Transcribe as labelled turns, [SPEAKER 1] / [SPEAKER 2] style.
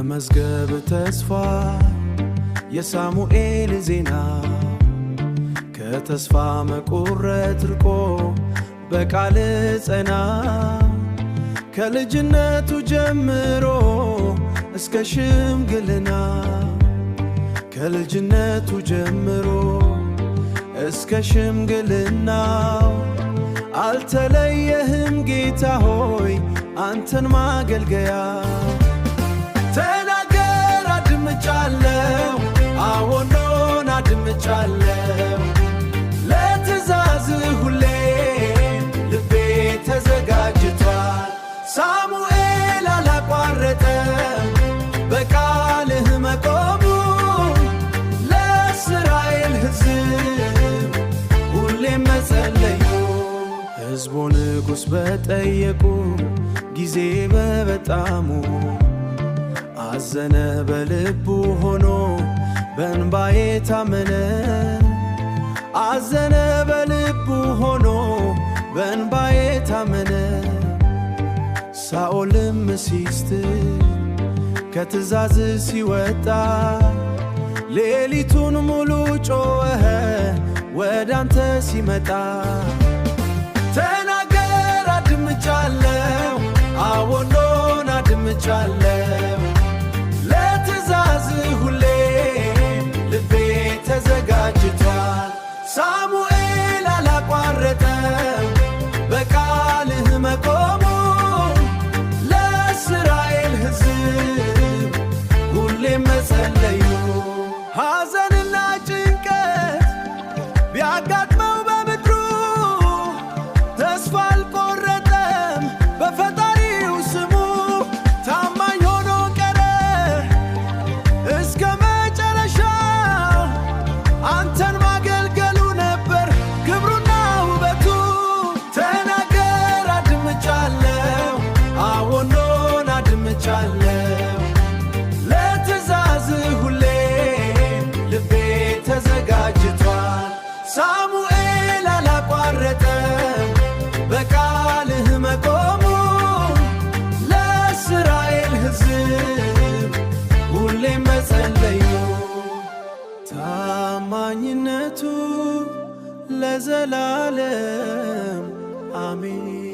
[SPEAKER 1] በመዝገብ ተስፋ የሳሙኤል ዜና ከተስፋ መቁረጥ ርቆ በቃል ጸና ከልጅነቱ ጀምሮ እስከ ሽምግልና ከልጅነቱ ጀምሮ እስከ ሽምግልናው አልተለየህም ጌታ ሆይ አንተን ማገልገያ ተናገር አድምጫለሁ አዎን አድምጫለሁ ለትእዛዝ ሁሌ ልቤ ተዘጋጅቷል ሳሙኤል አላቋረጠም በቃልህ መቆሙ ለእስራኤል ሕዝብ ሁሌም መጸለዩ ሕዝቡ ንጉሥ በጠየቁ ጊዜ በበጣሙ አዘነ በልቡ ሆኖ በእንባዬ ታመነ አዘነ በልቡ ሆኖ በእንባዬ ታመነ ሳኦልም ሲስት ከትእዛዝ ሲወጣ ሌሊቱን ሙሉ ጮኸ ወዳንተ ሲመጣ ተናገር አድምጫለሁ አዎን አድምጫለሁ ለትእዛዝ ሁሌ ልቤ ተዘጋጅቷል ሳሙኤል አላቋረጠም በቃልህ መቆሙ ለእስራኤል ሕዝብ ሁሌም መጸለዩ ሐዘንና ጭንቀት ቢያጋጥመው በምድሩ ተስፋ አልቆረጠም በፈጣሪው ስሙ ታማኝ ሆኖ ቀረ እስከ መጨረሻው አንተን ማገልገሉ ነበር ክብሩና ውበቱ ተናገር አድምጫለሁ አዎን አድምጫለሁ ለትእዛዝ ሁሌ ልቤ ተዘጋጅቷል ሳሙኤል አላቋረጠም በቃልህ መቆሙ ለእስራኤል ሕዝብ ሁሌም መጸለዩ ታማኝነቱ ለዘላለም አሜን።